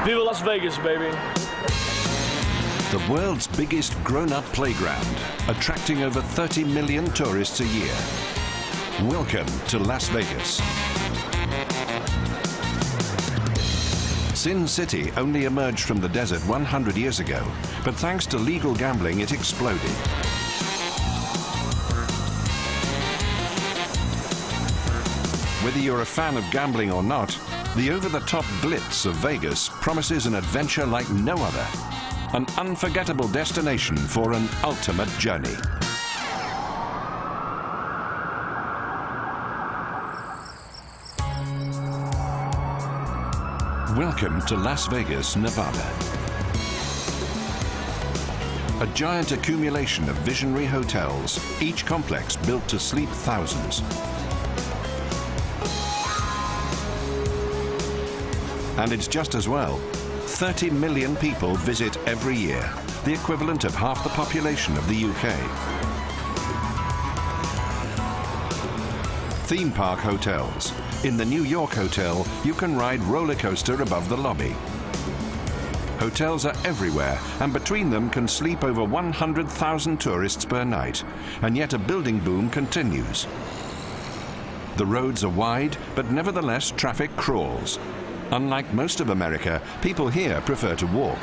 Viva Las Vegas, baby. The world's biggest grown-up playground, attracting over 30 million tourists a year. Welcome to Las Vegas. Sin City only emerged from the desert 100 years ago, but thanks to legal gambling, it exploded. Whether you're a fan of gambling or not, the over-the-top glitz of Vegas promises an adventure like no other. An unforgettable destination for an ultimate journey. Welcome to Las Vegas, Nevada. A giant accumulation of visionary hotels, each complex built to sleep thousands. And it's just as well. 30 million people visit every year, the equivalent of half the population of the UK. Theme park hotels. In the New York Hotel, you can ride roller coaster above the lobby. Hotels are everywhere, and between them can sleep over 100,000 tourists per night, and yet a building boom continues. The roads are wide, but nevertheless traffic crawls. Unlike most of America, people here prefer to walk.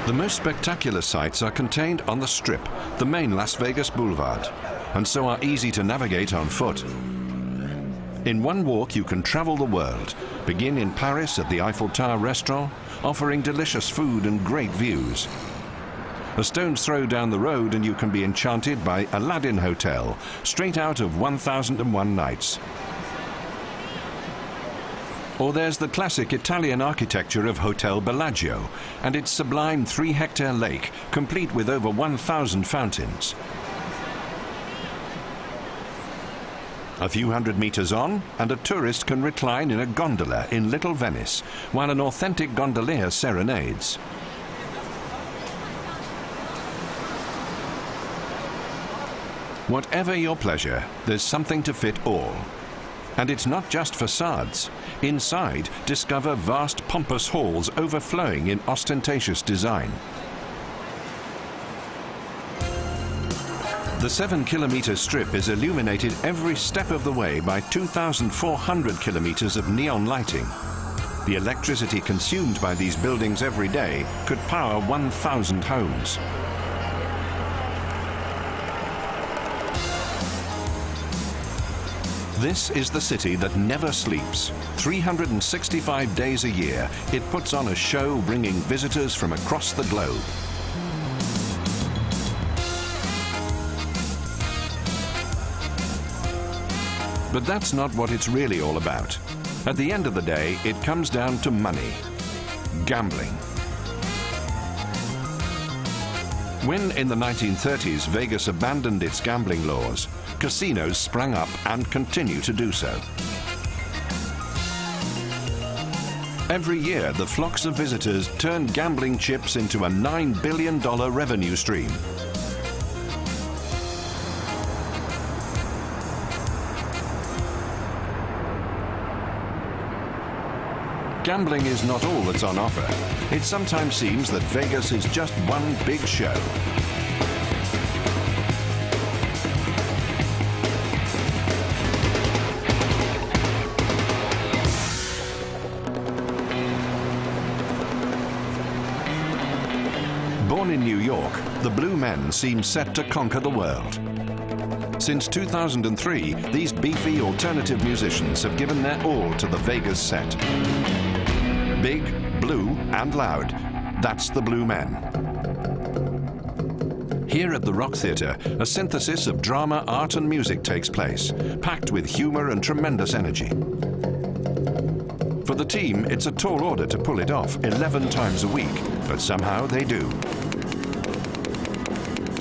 The most spectacular sights are contained on the Strip, the main Las Vegas boulevard, and so are easy to navigate on foot. In one walk, you can travel the world. Begin in Paris at the Eiffel Tower restaurant, offering delicious food and great views. A stone's throw down the road and you can be enchanted by Aladdin Hotel, straight out of 1001 Nights. Or there's the classic Italian architecture of Hotel Bellagio and its sublime 3-hectare lake, complete with over 1,000 fountains. A few hundred meters on, and a tourist can recline in a gondola in Little Venice, while an authentic gondolier serenades. Whatever your pleasure, there's something to fit all. And it's not just facades. Inside, discover vast, pompous halls overflowing in ostentatious design. The 7-kilometer strip is illuminated every step of the way by 2,400 kilometers of neon lighting. The electricity consumed by these buildings every day could power 1,000 homes. This is the city that never sleeps. 365 days a year, it puts on a show bringing visitors from across the globe. But that's not what it's really all about. At the end of the day, it comes down to money. Gambling. When in the 1930s Vegas abandoned its gambling laws, casinos sprang up and continue to do so. Every year, the flocks of visitors turn gambling chips into a $9 billion revenue stream. Gambling is not all that's on offer. It sometimes seems that Vegas is just one big show. Born in New York, the Blue Men seem set to conquer the world. Since 2003, these beefy alternative musicians have given their all to the Vegas set. Big, blue, and loud. That's the Blue Men. Here at the Rock Theatre, a synthesis of drama, art, and music takes place, packed with humor and tremendous energy. For the team, it's a tall order to pull it off 11 times a week, but somehow they do.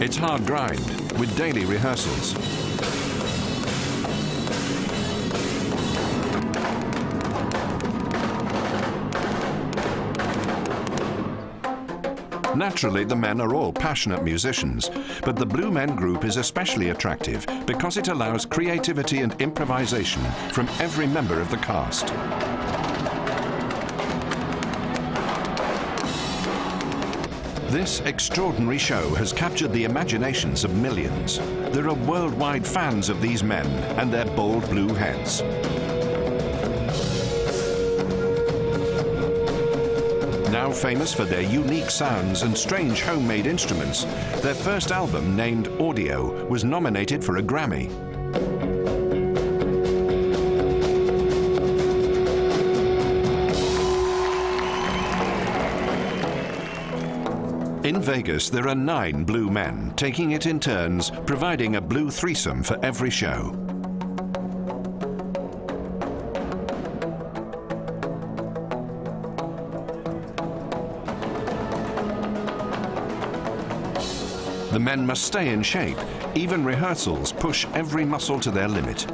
It's hard grind, with daily rehearsals. Naturally, the men are all passionate musicians, but the Blue Men group is especially attractive because it allows creativity and improvisation from every member of the cast. This extraordinary show has captured the imaginations of millions. There are worldwide fans of these men and their bold blue heads. Now famous for their unique sounds and strange homemade instruments, their first album, named Audio, was nominated for a Grammy. In Vegas, there are 9 blue men, taking it in turns, providing a blue threesome for every show. The men must stay in shape. Even rehearsals push every muscle to their limit.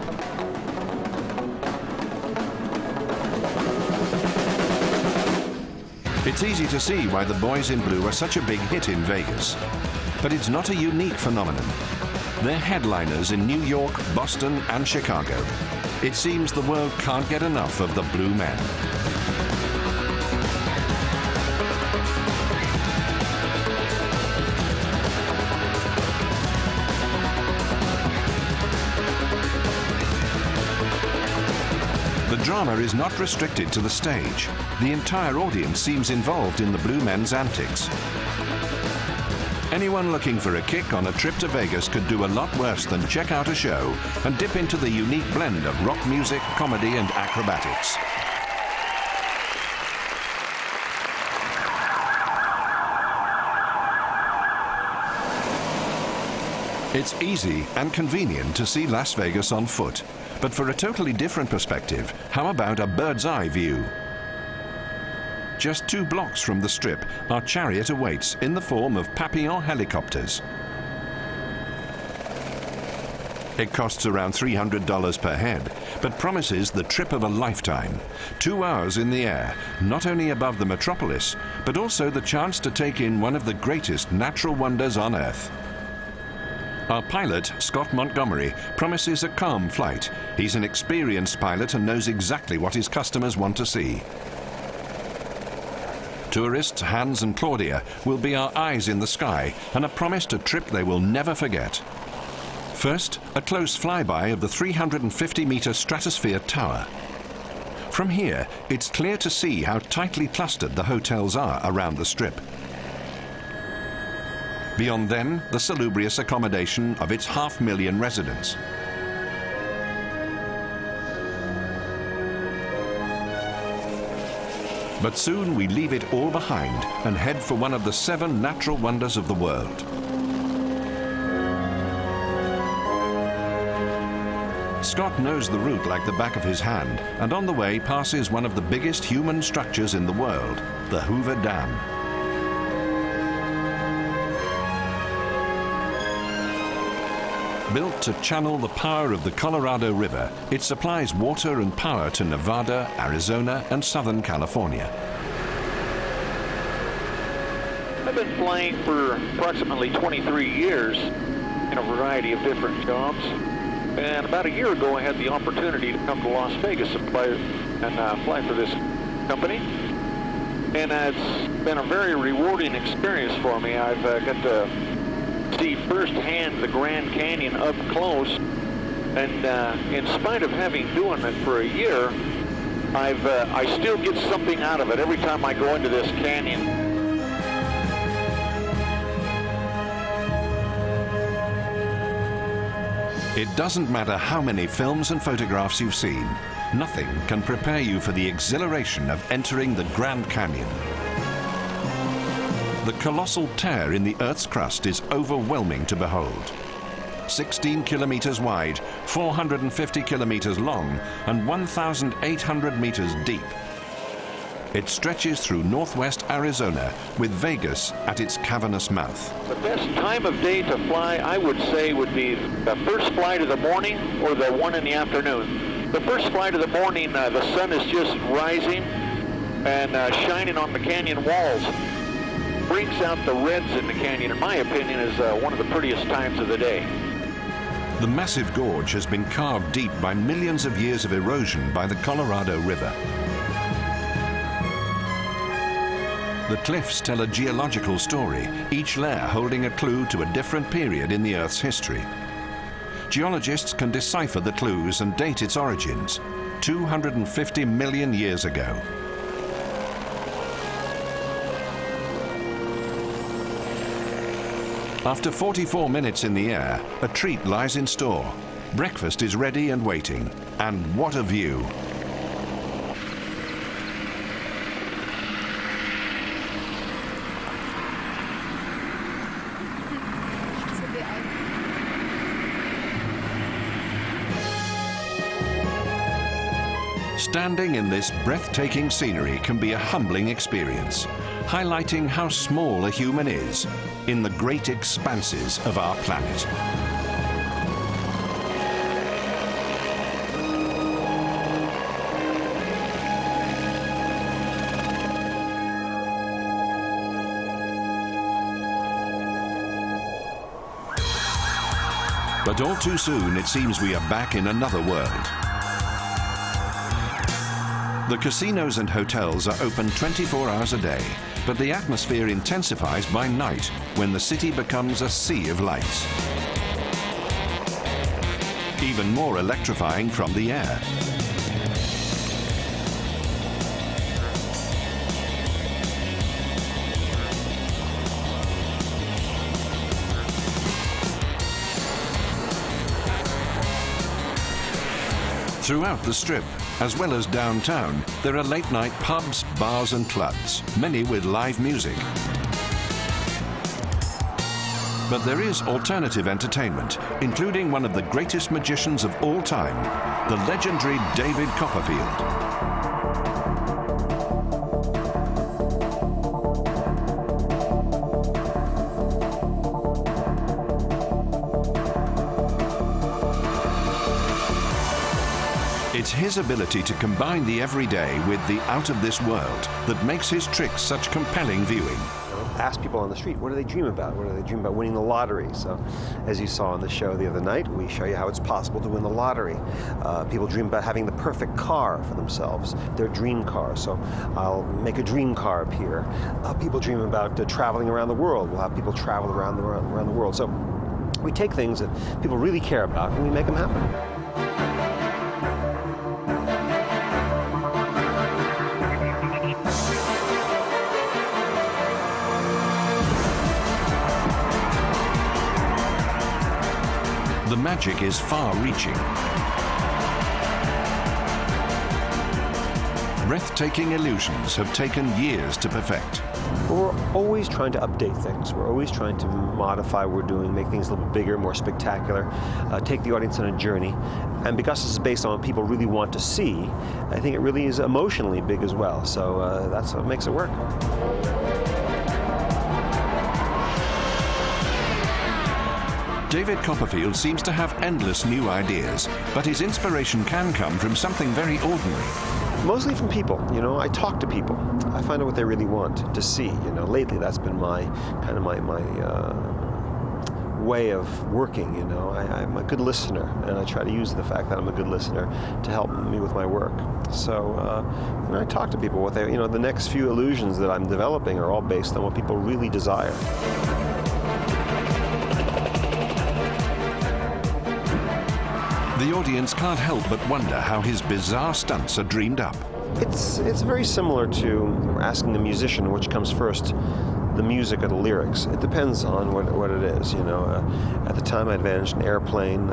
It's easy to see why the boys in blue are such a big hit in Vegas. But it's not a unique phenomenon. They're headliners in New York, Boston, and Chicago. It seems the world can't get enough of the Blue Men. The drama is not restricted to the stage. The entire audience seems involved in the Blue Men's antics. Anyone looking for a kick on a trip to Vegas could do a lot worse than check out a show and dip into the unique blend of rock music, comedy, and acrobatics. It's easy and convenient to see Las Vegas on foot. But for a totally different perspective, how about a bird's-eye view? Just 2 blocks from the Strip, our chariot awaits in the form of Papillon helicopters. It costs around $300 per head, but promises the trip of a lifetime. 2 hours in the air, not only above the metropolis, but also the chance to take in one of the greatest natural wonders on Earth. Our pilot, Scott Montgomery, promises a calm flight. He's an experienced pilot and knows exactly what his customers want to see. Tourists Hans and Claudia will be our eyes in the sky and a promised a trip they will never forget. First, a close flyby of the 350-meter Stratosphere Tower. From here, it's clear to see how tightly clustered the hotels are around the Strip. Beyond them, the salubrious accommodation of its 500,000 residents. But soon we leave it all behind and head for one of the 7 natural wonders of the world. Scott knows the route like the back of his hand, and on the way passes one of the biggest human structures in the world, the Hoover Dam. Built to channel the power of the Colorado River, it supplies water and power to Nevada, Arizona, and Southern California. I've been flying for approximately 23 years in a variety of different jobs. And about a year ago, I had the opportunity to come to Las Vegas and fly for this company. And it's been a very rewarding experience for me. I've got to see firsthand the Grand Canyon up close, and in spite of having doing it for a year, I still get something out of it every time I go into this canyon. It doesn't matter how many films and photographs you've seen, nothing can prepare you for the exhilaration of entering the Grand Canyon. The colossal tear in the Earth's crust is overwhelming to behold. 16 kilometers wide, 450 kilometers long, and 1,800 meters deep. It stretches through northwest Arizona, with Vegas at its cavernous mouth. The best time of day to fly, I would say, would be the first flight of the morning or the one in the afternoon. The first flight of the morning, the sun is just rising and shining on the canyon walls. brings out the reds in the canyon, in my opinion, is one of the prettiest times of the day. The massive gorge has been carved deep by millions of years of erosion by the Colorado River. The cliffs tell a geological story, each layer holding a clue to a different period in the Earth's history. Geologists can decipher the clues and date its origins, 250 million years ago. After 44 minutes in the air, a treat lies in store. Breakfast is ready and waiting. And what a view! Standing in this breathtaking scenery can be a humbling experience, highlighting how small a human is in the great expanses of our planet. But all too soon, it seems we are back in another world. The casinos and hotels are open 24 hours a day, but the atmosphere intensifies by night when the city becomes a sea of lights. Even more electrifying from the air. Throughout the Strip, as well as downtown, there are late-night pubs, bars and clubs, many with live music. But there is alternative entertainment, including one of the greatest magicians of all time, the legendary David Copperfield. It's his ability to combine the everyday with the out-of-this world that makes his tricks such compelling viewing. Ask people on the street, what do they dream about? What do they dream about? Winning the lottery. So, as you saw on the show the other night, we show you how it's possible to win the lottery. People dream about having the perfect car for themselves, their dream car. So, I'll make a dream car appear. People dream about traveling around the world. We'll have people travel around the world. So, we take things that people really care about and we make them happen. The magic is far-reaching. Breathtaking illusions have taken years to perfect. We're always trying to update things. We're always trying to modify what we're doing, make things a little bit bigger, more spectacular, take the audience on a journey. And because this is based on what people really want to see, I think it really is emotionally big as well. So that's what makes it work. David Copperfield seems to have endless new ideas, but his inspiration can come from something very ordinary. Mostly from people, you know. I talk to people. I find out what they really want to see, you know. Lately, that's been my kind of my way of working, you know. I'm a good listener, and I try to use the fact that I'm a good listener to help me with my work. So, when I talk to people, what they, you know, the next few illusions that I'm developing are all based on what people really desire. The audience can't help but wonder how his bizarre stunts are dreamed up. It's very similar to asking the musician which comes first, the music or the lyrics. It depends on what it is, you know. At the time I'd vanished an airplane.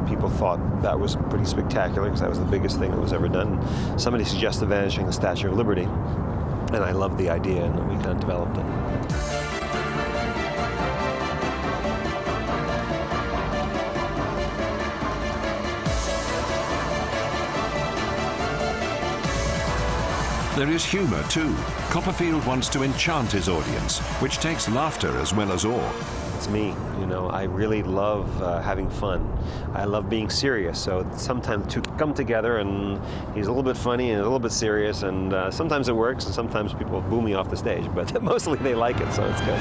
People thought that was pretty spectacular because that was the biggest thing that was ever done. Somebody suggested vanishing the Statue of Liberty, and I loved the idea, and we kind of developed it. There is humor, too. Copperfield wants to enchant his audience, which takes laughter as well as awe. that's me. You know, I really love having fun. I love being serious. So sometimes to come together, and he's a little bit funny and a little bit serious, and sometimes it works, and sometimes people boo me off the stage. But mostly they like it, so it's good.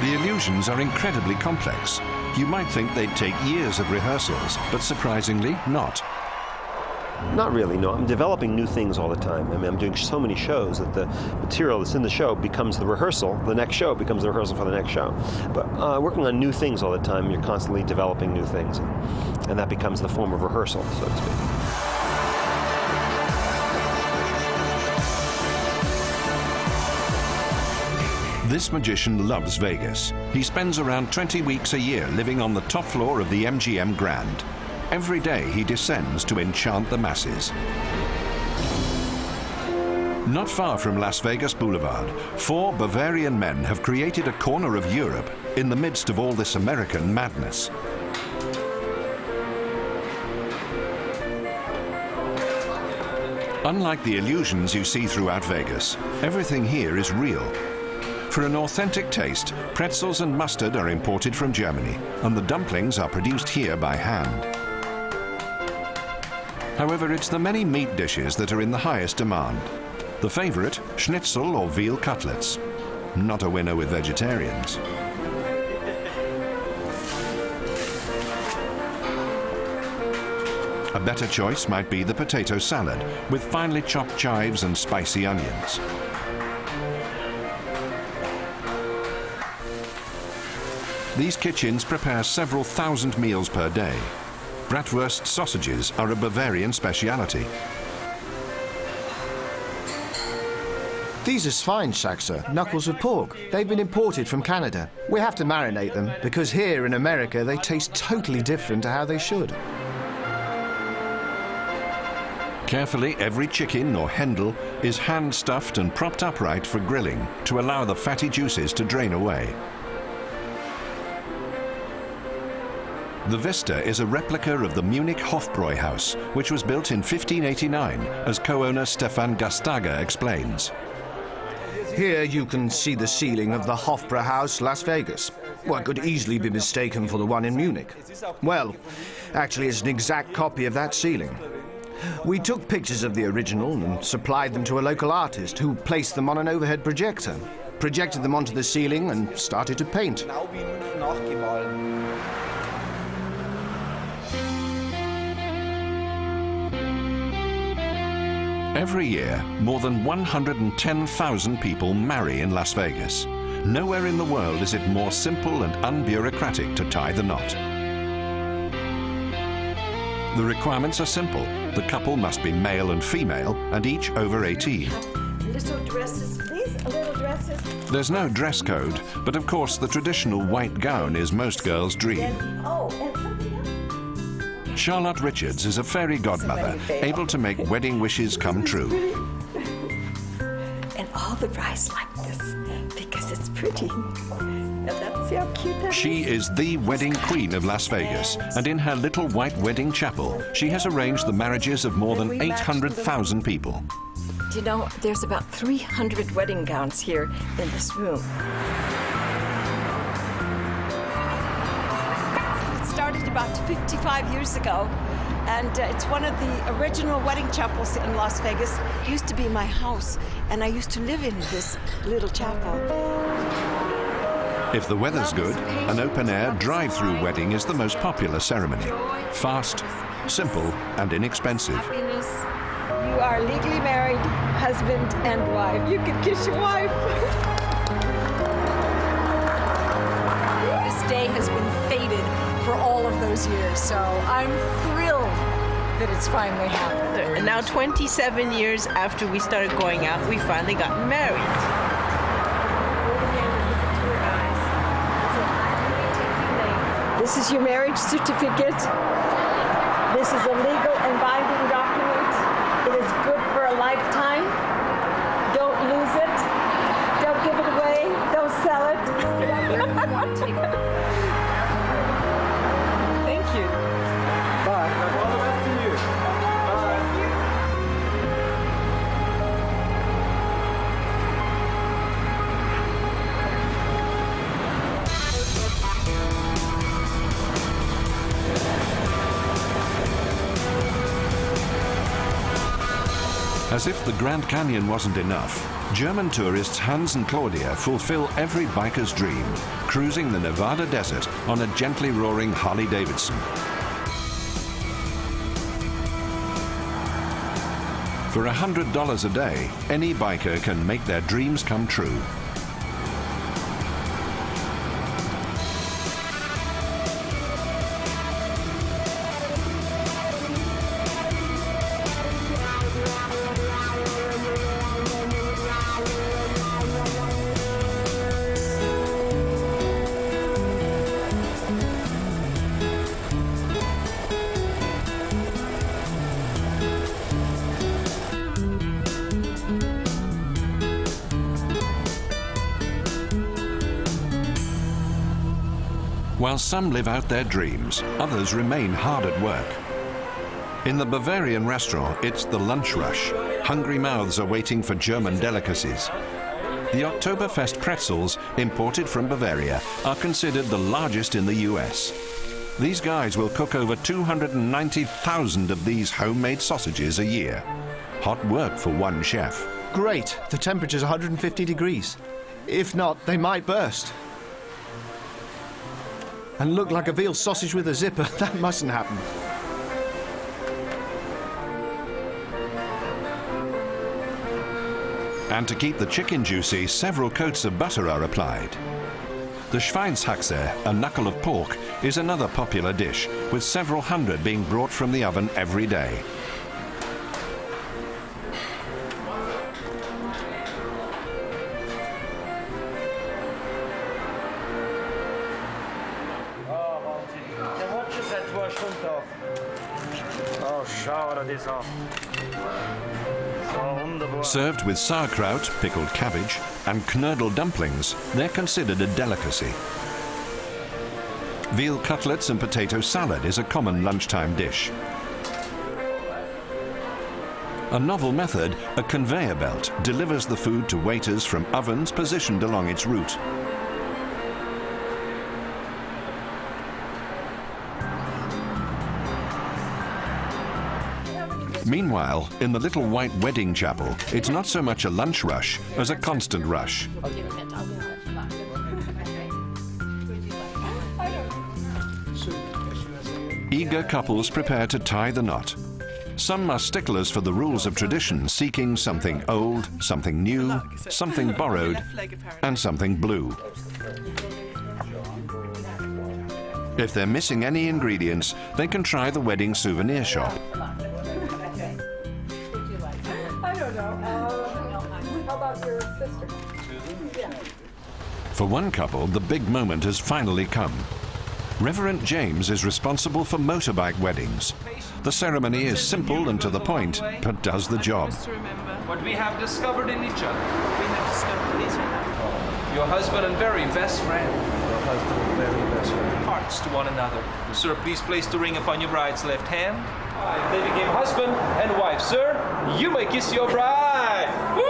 The illusions are incredibly complex. You might think they'd take years of rehearsals, but surprisingly not. Not really, no. I'm developing new things all the time. I mean, I'm doing so many shows that the material that's in the show becomes the rehearsal. The next show becomes the rehearsal for the next show. But working on new things all the time, you're constantly developing new things. And that becomes the form of rehearsal, so to speak. This magician loves Vegas. He spends around 20 weeks a year living on the top floor of the MGM Grand. Every day he descends to enchant the masses. Not far from Las Vegas Boulevard, 4 Bavarian men have created a corner of Europe in the midst of all this American madness. Unlike the illusions you see throughout Vegas, everything here is real. For an authentic taste, pretzels and mustard are imported from Germany, and the dumplings are produced here by hand. However, it's the many meat dishes that are in the highest demand. The favorite, schnitzel or veal cutlets. Not a winner with vegetarians. A better choice might be the potato salad, with finely chopped chives and spicy onions. These kitchens prepare several thousand meals per day. Bratwurst sausages are a Bavarian speciality. These are Schweinshaxe, knuckles of pork. They've been imported from Canada. We have to marinate them because here in America they taste totally different to how they should. Carefully, every chicken or hendel is hand-stuffed and propped upright for grilling to allow the fatty juices to drain away. The Vista is a replica of the Munich Hofbräuhaus, which was built in 1589, as co-owner Stefan Gastager explains. Here you can see the ceiling of the Hofbräuhaus, Las Vegas. What could easily be mistaken for the one in Munich. Well, actually it's an exact copy of that ceiling. We took pictures of the original and supplied them to a local artist who placed them on an overhead projector, projected them onto the ceiling and started to paint. Every year, more than 110,000 people marry in Las Vegas. Nowhere in the world is it more simple and unbureaucratic to tie the knot. The requirements are simple. The couple must be male and female, and each over 18. Little dresses, please, little dresses. There's no dress code, but of course the traditional white gown is most girls' dream. Oh, and something else. Charlotte Richards is a fairy godmother, able to make wedding wishes come true. And all the brides like this because it's pretty. And that's how cute that She is the wedding queen of Las Vegas, and in her little white wedding chapel, she has arranged the marriages of more than 800,000 people. Do you know, there's about 300 wedding gowns here in this room. It started about 55 years ago, and it's one of the original wedding chapels in Las Vegas. It used to be my house, and I used to live in this little chapel. If the weather's good, an open-air drive-through wedding is the most popular ceremony. Fast, simple, and inexpensive. You are legally married, husband and wife. You can kiss your wife. This day has been fated for all of those years, so I'm thrilled that it's finally happened. And now 27 years after we started going out, we finally got married. This is your marriage certificate. This is a legal and binding document. It is good for a lifetime. Don't lose it. Don't give it away. Don't sell it. Thank you. Bye. All the best to you. Bye. As if the Grand Canyon wasn't enough, German tourists Hans and Claudia fulfill every biker's dream, cruising the Nevada desert on a gently roaring Harley-Davidson. For $100 a day, any biker can make their dreams come true. While some live out their dreams, others remain hard at work. In the Bavarian restaurant, it's the lunch rush. Hungry mouths are waiting for German delicacies. The Oktoberfest pretzels, imported from Bavaria, are considered the largest in the US. These guys will cook over 290,000 of these homemade sausages a year. Hot work for one chef. Great. The temperature's 150 degrees. If not, they might burst. And look like a veal sausage with a zipper. That mustn't happen. And to keep the chicken juicy, several coats of butter are applied. The Schweinshaxe, a knuckle of pork, is another popular dish, with several hundred being brought from the oven every day. Served with sauerkraut, pickled cabbage, and knödel dumplings, they're considered a delicacy. Veal cutlets and potato salad is a common lunchtime dish. A novel method, a conveyor belt, delivers the food to waiters from ovens positioned along its route. Meanwhile, in the little white wedding chapel, it's not so much a lunch rush as a constant rush. Eager couples prepare to tie the knot. Some are sticklers for the rules of tradition, seeking something old, something new, something borrowed, and something blue. If they're missing any ingredients, they can try the wedding souvenir shop. For one couple, the big moment has finally come. Reverend James is responsible for motorbike weddings. The ceremony is simple and to the point, but does the job. What we have discovered in each other. Your husband and very best friend. Your husband and very best friend. Hearts to one another. Sir, please place the ring upon your bride's left hand. They became husband and wife. Sir, you may kiss your bride. Woo!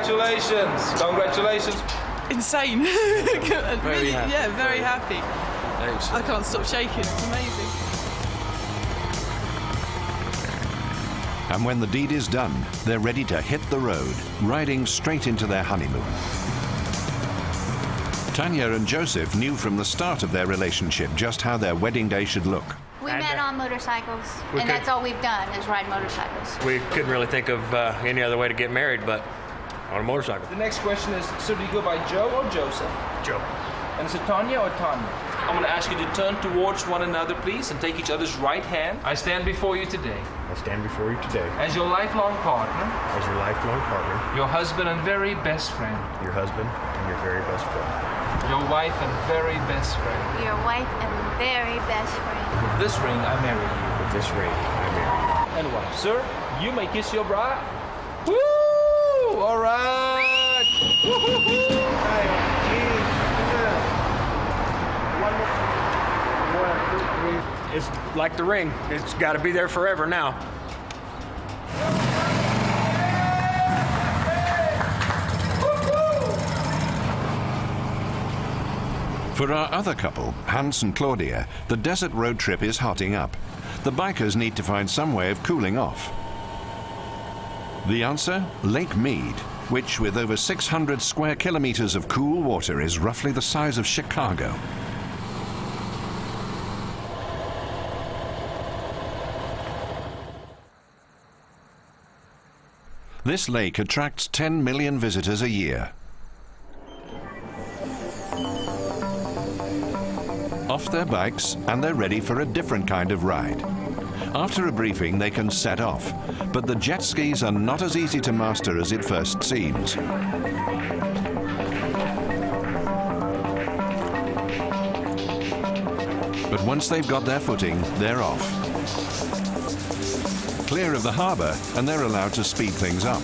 Congratulations! Congratulations! Insane. Really, yeah, very happy. I can't stop shaking. It's amazing. And when the deed is done, they're ready to hit the road, riding straight into their honeymoon. Tanya and Joseph knew from the start of their relationship just how their wedding day should look. We met on motorcycles, and that's all we've done is ride motorcycles. We couldn't really think of any other way to get married, but on a motorcycle. The next question is, so do you go by Joe or Joseph? Joe. And is it Tanya or Tanya? I'm going to ask you to turn towards one another, please, and take each other's right hand. I stand before you today. I stand before you today. As your lifelong partner. As your lifelong partner. Your husband and very best friend. Your husband and your very best friend. Your wife and very best friend. Your wife and very best friend. With this ring, I marry you. With this ring, I marry you. And wife, sir, you may kiss your bride. Woo! All right. It's like the ring. It's got to be there forever now. For our other couple, Hans and Claudia, the desert road trip is hotting up. The bikers need to find some way of cooling off. The answer? Lake Mead, which with over 600 square kilometers of cool water is roughly the size of Chicago. This lake attracts 10 million visitors a year. Off their bikes, and they're ready for a different kind of ride. After a briefing, they can set off, but the jet skis are not as easy to master as it first seems. But once they've got their footing, they're off. Clear of the harbor, and they're allowed to speed things up.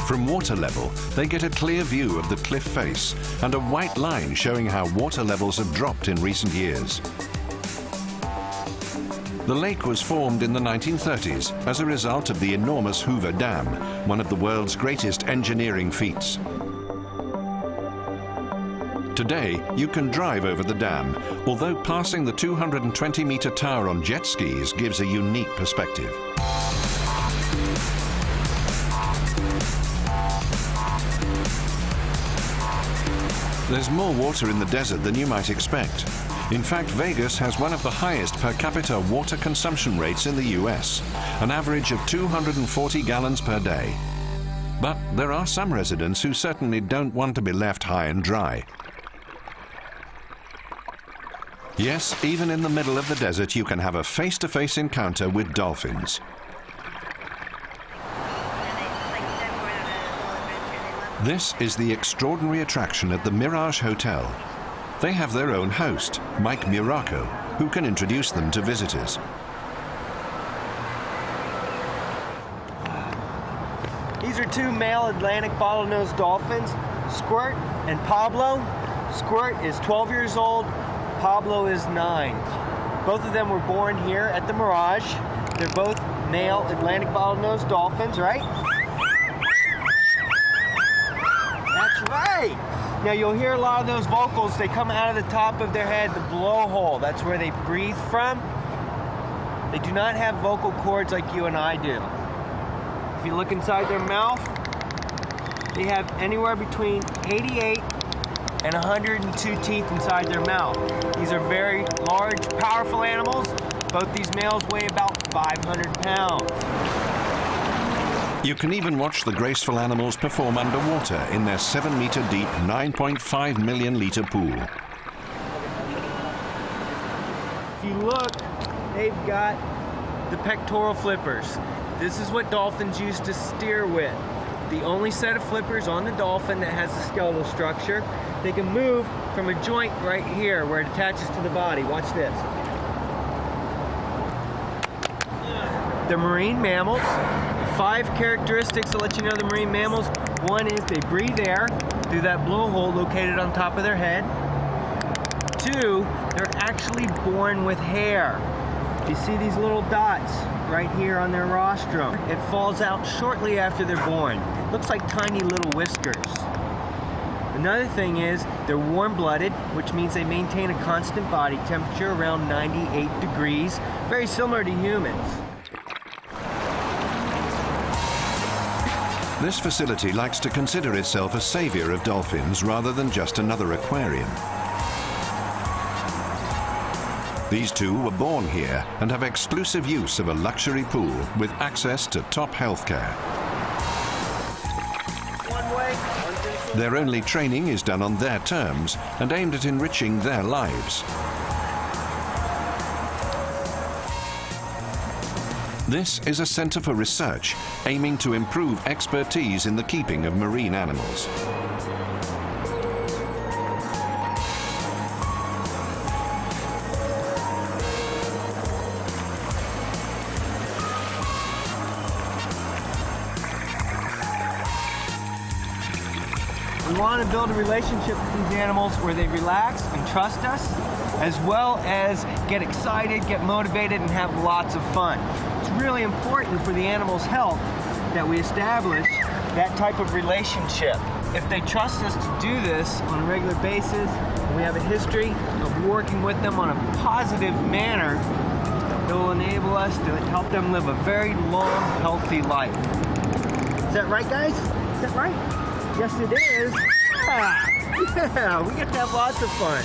From water level, they get a clear view of the cliff face and a white line showing how water levels have dropped in recent years. The lake was formed in the 1930s as a result of the enormous Hoover Dam, one of the world's greatest engineering feats. Today, you can drive over the dam, although passing the 220-meter tower on jet skis gives a unique perspective. There's more water in the desert than you might expect. In fact, Vegas has one of the highest per capita water consumption rates in the US, an average of 240 gallons per day. But there are some residents who certainly don't want to be left high and dry. Yes, even in the middle of the desert, you can have a face-to-face encounter with dolphins. This is the extraordinary attraction at the Mirage Hotel. They have their own host, Mike Muraco, who can introduce them to visitors. These are two male Atlantic bottlenose dolphins, Squirt and Pablo. Squirt is 12 years old, Pablo is 9. Both of them were born here at the Mirage. They're both male Atlantic bottlenose dolphins, right? That's right. Now you'll hear a lot of those vocals, they come out of the top of their head, the blowhole. That's where they breathe from. They do not have vocal cords like you and I do. If you look inside their mouth, they have anywhere between 88 and 102 teeth inside their mouth. These are very large, powerful animals. Both these males weigh about 500 pounds. You can even watch the graceful animals perform underwater in their 7-meter deep, 9.5 million liter pool. If you look, they've got the pectoral flippers. This is what dolphins used to steer with. The only set of flippers on the dolphin that has the skeletal structure. They can move from a joint right here where it attaches to the body. Watch this. They're marine mammals. 5 characteristics to let you know the marine mammals. One is they breathe air through that blowhole located on top of their head. 2, they're actually born with hair. You see these little dots right here on their rostrum. It falls out shortly after they're born. It looks like tiny little whiskers. Another thing is they're warm-blooded, which means they maintain a constant body temperature around 98 degrees, very similar to humans. This facility likes to consider itself a savior of dolphins rather than just another aquarium. These two were born here and have exclusive use of a luxury pool with access to top healthcare. Their only training is done on their terms and aimed at enriching their lives. This is a center for research aiming to improve expertise in the keeping of marine animals. want to build a relationship with these animals where they relax and trust us, as well as get excited, get motivated, and have lots of fun. It's really important for the animal's health that we establish that type of relationship. If they trust us to do this on a regular basis, and we have a history of working with them on a positive manner, it will enable us to help them live a very long, healthy life. Is that right, guys? Is that right? Yes, it is. Yeah, we get to have lots of fun.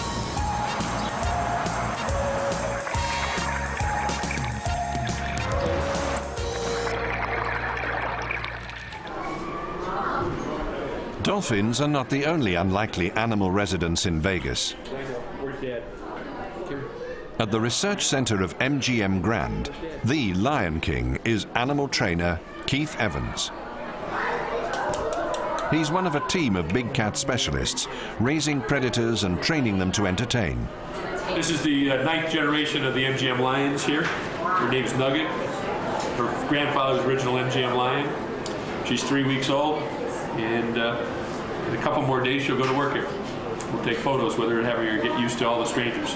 Dolphins are not the only unlikely animal residents in Vegas. At the research center of MGM Grand, the Lion King is animal trainer Keith Evans. He's one of a team of big cat specialists, raising predators and training them to entertain. This is the 9th generation of the MGM Lions here. Her name's Nugget. Her grandfather's original MGM Lion. She's 3 weeks old, and in a couple more days she'll go to work here. We'll take photos with her and have her get used to all the strangers.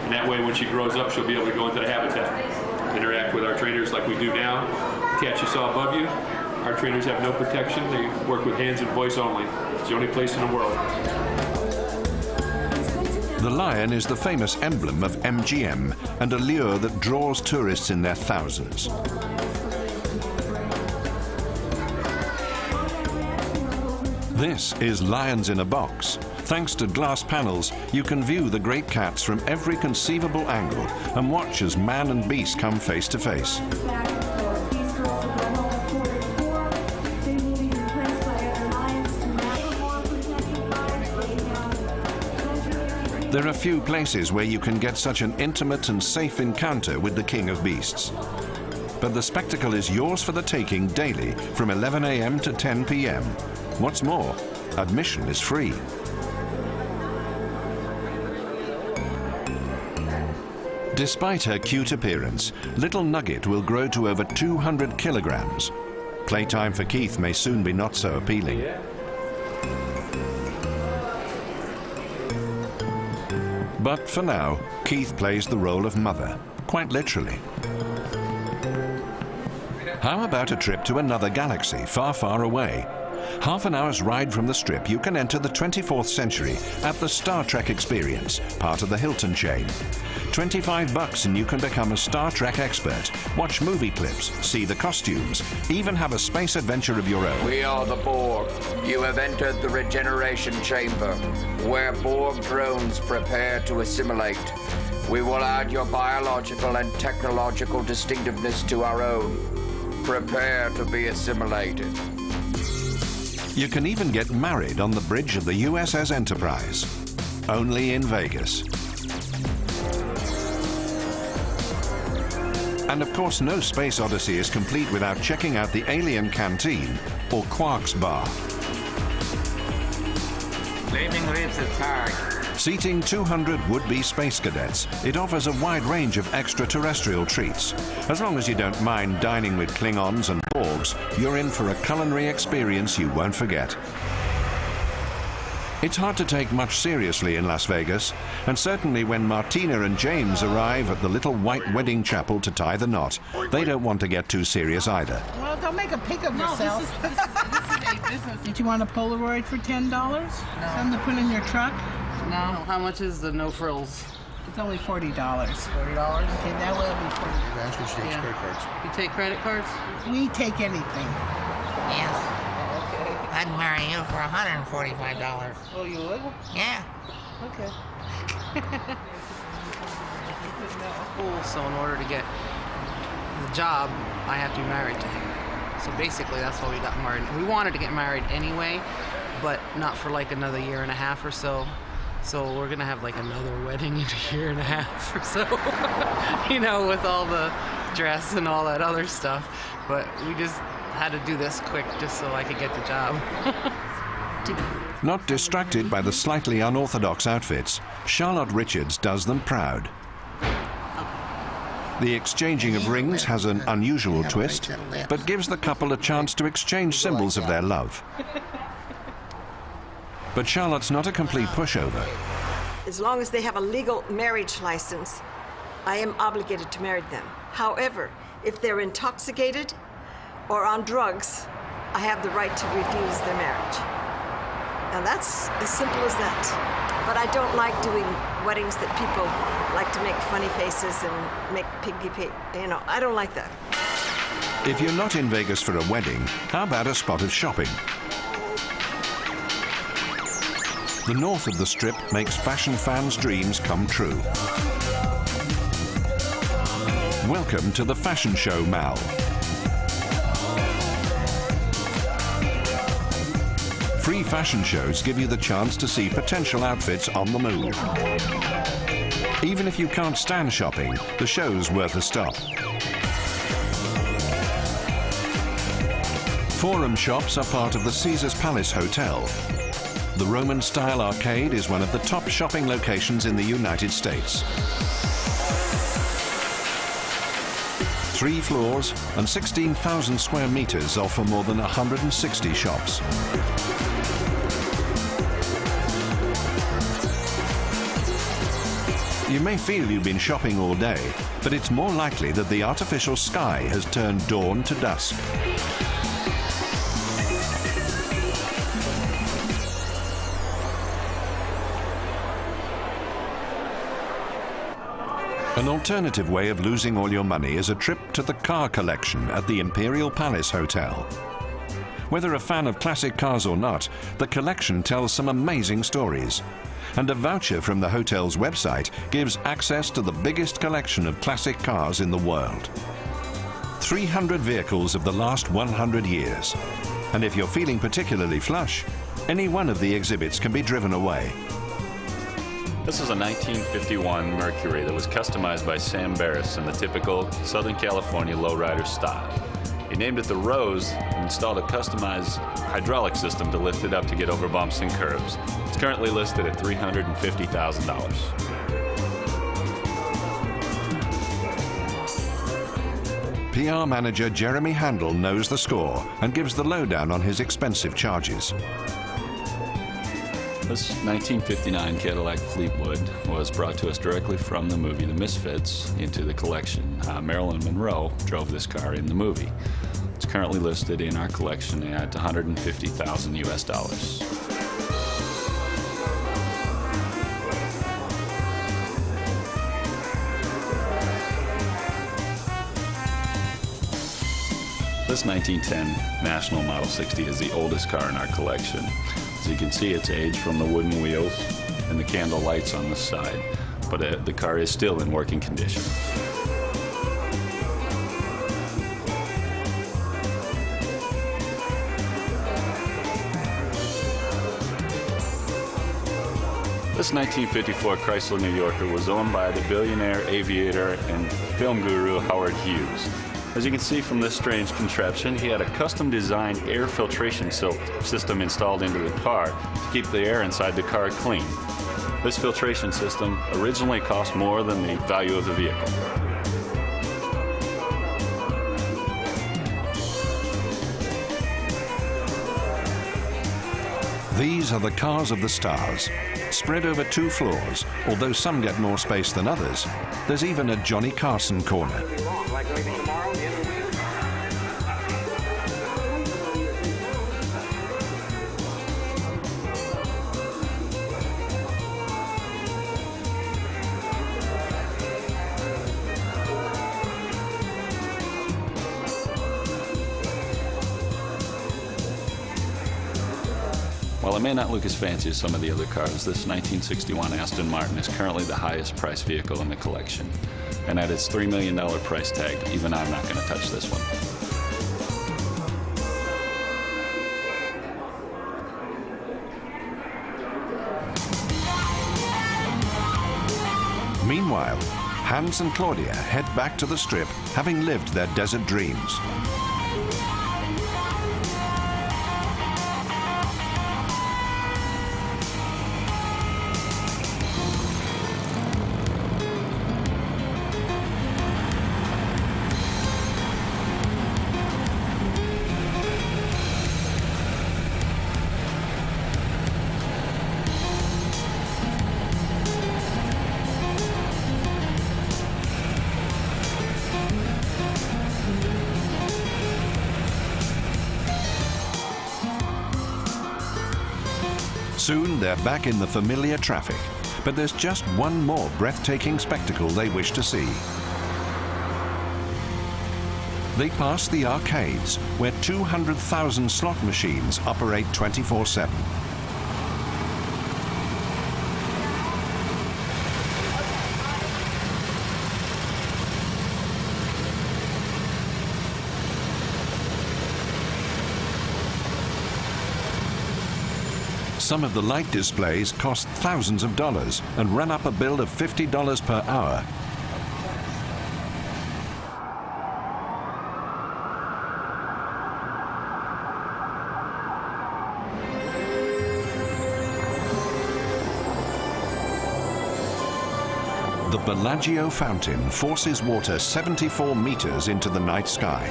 And that way when she grows up she'll be able to go into the habitat, interact with our trainers like we do now. The cat you saw above you, our trainers have no protection. They work with hands and voice only. It's the only place in the world. The lion is the famous emblem of MGM and a lure that draws tourists in their thousands. This is Lions in a Box. Thanks to glass panels, you can view the great cats from every conceivable angle and watch as man and beast come face to face. There are few places where you can get such an intimate and safe encounter with the king of beasts. But the spectacle is yours for the taking daily from 11 a.m. to 10 p.m. What's more, admission is free. Despite her cute appearance, little Nugget will grow to over 200 kilograms. Playtime for Keith may soon be not so appealing. But for now, Keith plays the role of mother, quite literally. How about a trip to another galaxy far, far away? Half an hour's ride from the Strip, you can enter the 24th century at the Star Trek Experience, part of the Hilton chain. $25 and you can become a Star Trek expert, watch movie clips, see the costumes, even have a space adventure of your own. We are the Borg. You have entered the regeneration chamber, where Borg drones prepare to assimilate. We will add your biological and technological distinctiveness to our own. Prepare to be assimilated. You can even get married on the bridge of the USS Enterprise. Only in Vegas. And of course, no Space Odyssey is complete without checking out the Alien Canteen, or Quark's Bar. Leaving ribs at target. Seating 200 would-be space cadets, it offers a wide range of extraterrestrial treats. As long as you don't mind dining with Klingons and Borgs, you're in for a culinary experience you won't forget. It's hard to take much seriously in Las Vegas, and certainly when Martina and James arrive at the little white wedding chapel to tie the knot, they don't want to get too serious either. Well, don't make a pig of yourself. This is a business. Did you want a Polaroid for $10? No. Something to put in your truck? No. How much is the no frills? It's only $40. $40? Okay, that will be $40. That's what she takes credit cards. You take credit cards? We take anything. Yes. I'd marry you for $145. Oh, you would? Yeah. Okay. Cool. So in order to get the job, I have to be married to him. So basically, that's why we got married. We wanted to get married anyway, but not for like another year and a half or so. So we're gonna have like another wedding in a year and a half or so, you know, with all the dress and all that other stuff. But we just had to do this quick just so I could get the job. Not distracted by the slightly unorthodox outfits, Charlotte Richards does them proud. The exchanging of rings has an unusual twist, but gives the couple a chance to exchange symbols of their love. But Charlotte's not a complete pushover. As long as they have a legal marriage license, I am obligated to marry them. However, if they're intoxicated or on drugs, I have the right to refuse their marriage. And that's as simple as that. But I don't like doing weddings that people like to make funny faces and make you know, I don't like that. If you're not in Vegas for a wedding, how about a spot of shopping? The north of the Strip makes fashion fans' dreams come true. Welcome to the Fashion Show Mall. Free fashion shows give you the chance to see potential outfits on the move. Even if you can't stand shopping, the show's worth a stop. Forum shops are part of the Caesars Palace Hotel. The Roman-style arcade is one of the top shopping locations in the United States. 3 floors and 16,000 square meters offer more than 160 shops. You may feel you've been shopping all day, but it's more likely that the artificial sky has turned dawn to dusk. An alternative way of losing all your money is a trip to the car collection at the Imperial Palace Hotel. Whether a fan of classic cars or not, the collection tells some amazing stories. And a voucher from the hotel's website gives access to the biggest collection of classic cars in the world. 300 vehicles of the last 100 years. And if you're feeling particularly flush, any one of the exhibits can be driven away. This is a 1951 Mercury that was customized by Sam Barris in the typical Southern California lowrider style. He named it the Rose and installed a customized hydraulic system to lift it up to get over bumps and curbs. It's currently listed at $350,000. PR manager Jeremy Handel knows the score and gives the lowdown on his expensive charges. This 1959 Cadillac Fleetwood was brought to us directly from the movie The Misfits into the collection. Marilyn Monroe drove this car in the movie. It's currently listed in our collection at $150,000 US. This 1910 National Model 60 is the oldest car in our collection. As you can see, it's aged from the wooden wheels and the candle lights on the side, but the car is still in working condition. This 1954 Chrysler New Yorker was owned by the billionaire aviator and film guru Howard Hughes. As you can see from this strange contraption, he had a custom-designed air filtration system installed into the car to keep the air inside the car clean. This filtration system originally cost more than the value of the vehicle. These are the cars of the stars. Spread over 2 floors, although some get more space than others, there's even a Johnny Carson corner. While it may not look as fancy as some of the other cars, this 1961 Aston Martin is currently the highest priced vehicle in the collection. And at its $3 million price tag, even I'm not going to touch this one. Meanwhile, Hans and Claudia head back to the Strip, having lived their desert dreams. Soon they're back in the familiar traffic, but there's just one more breathtaking spectacle they wish to see. They pass the arcades, where 200,000 slot machines operate 24/7. Some of the light displays cost thousands of dollars and run up a bill of $50 per hour. The Bellagio fountain forces water 74 meters into the night sky.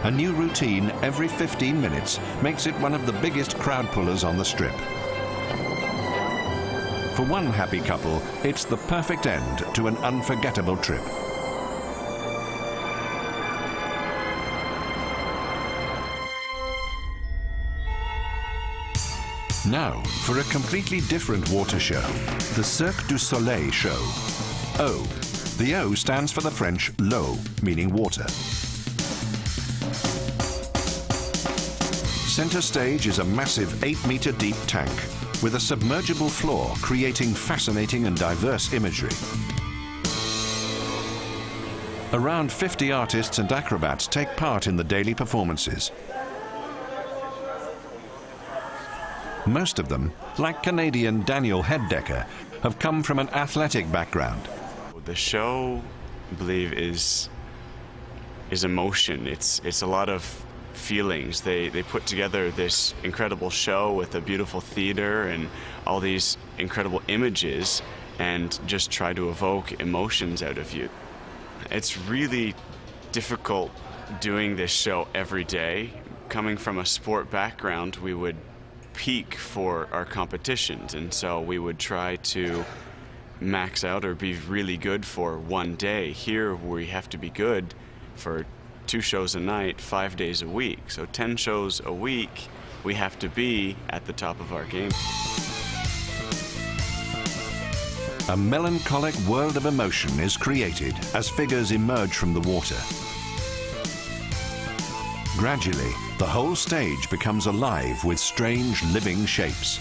A new routine every 15 minutes makes it one of the biggest crowd pullers on the Strip. For one happy couple, it's the perfect end to an unforgettable trip. Now, for a completely different water show, the Cirque du Soleil show. O. The O stands for the French l'eau, meaning water. Center stage is a massive 8-meter deep tank with a submergible floor creating fascinating and diverse imagery. Around 50 artists and acrobats take part in the daily performances. Most of them, like Canadian Daniel Heddecker, have come from an athletic background. The show, I believe, is emotion. It's a lot of feelings. They put together this incredible show with a beautiful theater and all these incredible images and just try to evoke emotions out of you. It's really difficult doing this show every day. Coming from a sport background, we would peak for our competitions, and so we would try to max out or be really good for one day. Here we have to be good for 2 shows a night, 5 days a week. So 10 shows a week, we have to be at the top of our game. A melancholic world of emotion is created as figures emerge from the water. Gradually, the whole stage becomes alive with strange living shapes.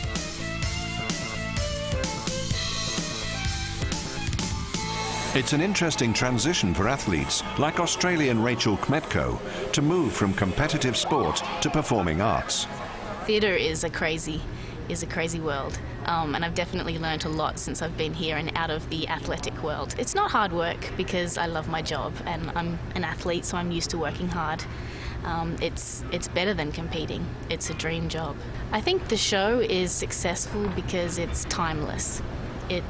It's an interesting transition for athletes like Australian Rachel Kmetko to move from competitive sport to performing arts. Theatre is a crazy world, and I've definitely learnt a lot since I've been here and out of the athletic world. It's not hard work because I love my job and I'm an athlete, so I'm used to working hard. It's better than competing. It's a dream job. I think the show is successful because it's timeless. It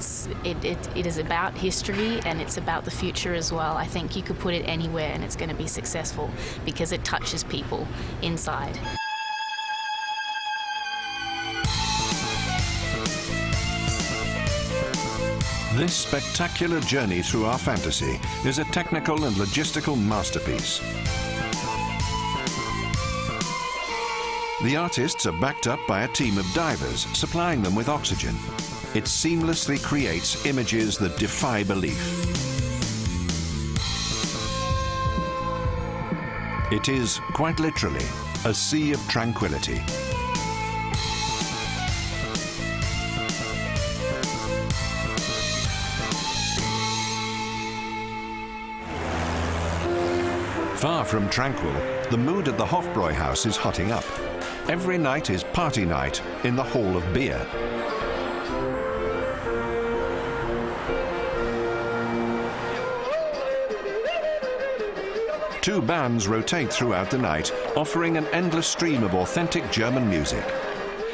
is about history and it's about the future as well. I think you could put it anywhere and it's going to be successful because it touches people inside. This spectacular journey through our fantasy is a technical and logistical masterpiece. The artists are backed up by a team of divers, supplying them with oxygen. It seamlessly creates images that defy belief. It is, quite literally, a sea of tranquility. Far from tranquil, the mood at the Hofbräu house is hotting up. Every night is party night in the Hall of Beer. Two bands rotate throughout the night, offering an endless stream of authentic German music.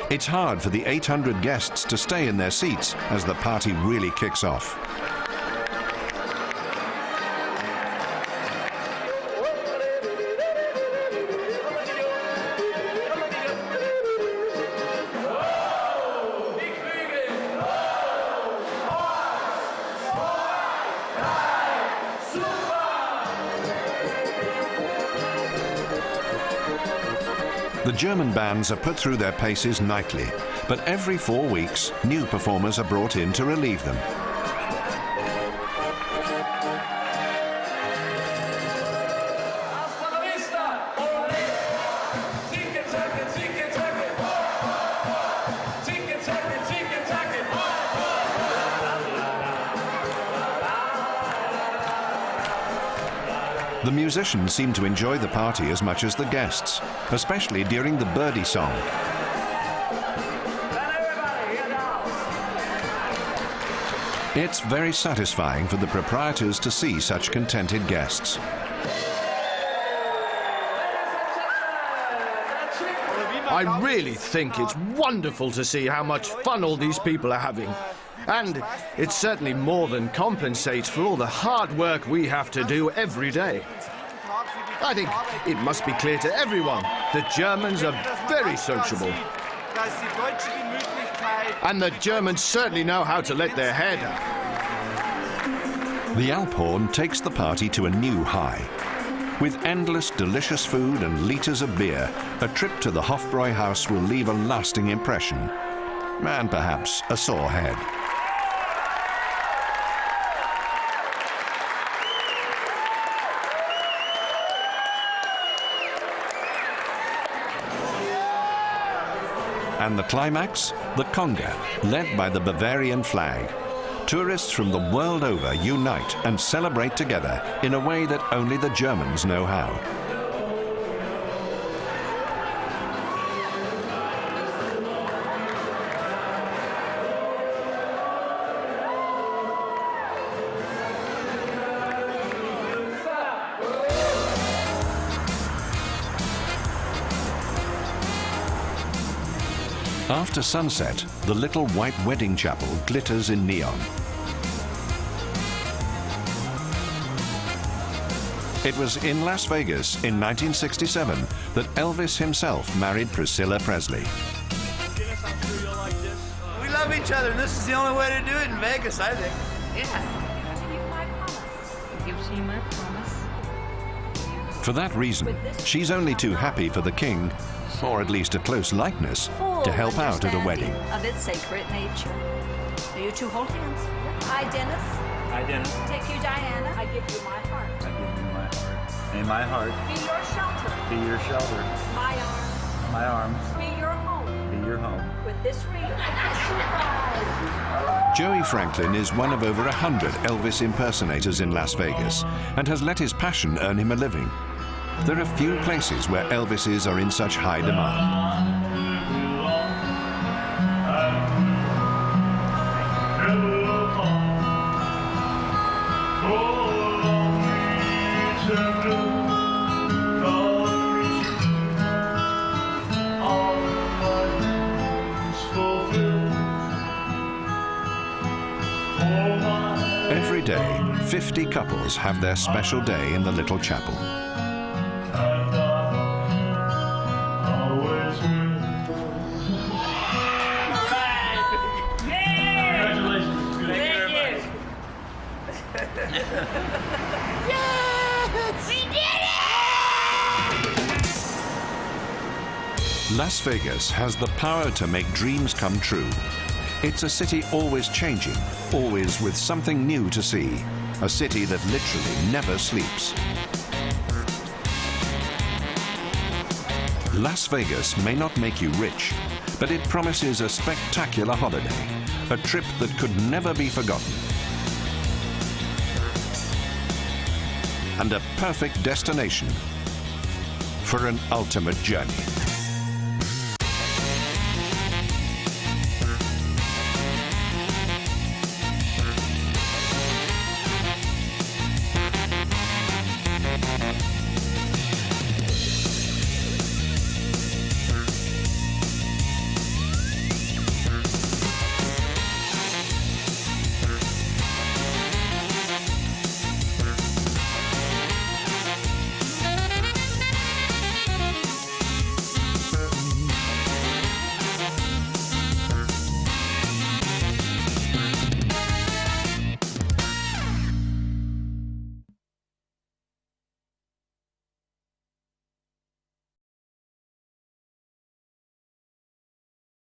It's hard for the 800 guests to stay in their seats as the party really kicks off. The German bands are put through their paces nightly, But every 4 weeks, new performers are brought in to relieve them. The musicians seem to enjoy the party as much as the guests, especially during the birdie song. It's very satisfying for the proprietors to see such contented guests. I really think it's wonderful to see how much fun all these people are having. And it certainly more than compensates for all the hard work we have to do every day. I think it must be clear to everyone that Germans are very sociable. And the Germans certainly know how to let their hair down. The Alphorn takes the party to a new high. With endless delicious food and litres of beer, a trip to the Hofbräu house will leave a lasting impression. And perhaps a sore head. And the climax, the conga, led by the Bavarian flag. Tourists from the world over unite and celebrate together in a way that only the Germans know how. After sunset, the little white wedding chapel glitters in neon. It was in Las Vegas in 1967 that Elvis himself married Priscilla Presley. We love each other, and this is the only way to do it in Vegas, I think. Gives you my promise. For that reason, she's only too happy for the king, or at least a close likeness, to help out at a wedding. Of its sacred nature. Do you two hold hands? I, Dennis. I, Dennis. Take you, Diana. I give you my heart. I give you my heart. And my heart. Be your shelter. Be your shelter. My arms. My arms. Be your home. Be your home. With this ring, I kiss you by. Joey Franklin is one of over 100 Elvis impersonators in Las Vegas and has let his passion earn him a living. There are few places where Elvises are in such high demand. Every day, 50 couples have their special day in the little chapel. Las Vegas has the power to make dreams come true. It's a city always changing, always with something new to see. A city that literally never sleeps. Las Vegas may not make you rich, but it promises a spectacular holiday, a trip that could never be forgotten. And a perfect destination for an ultimate journey.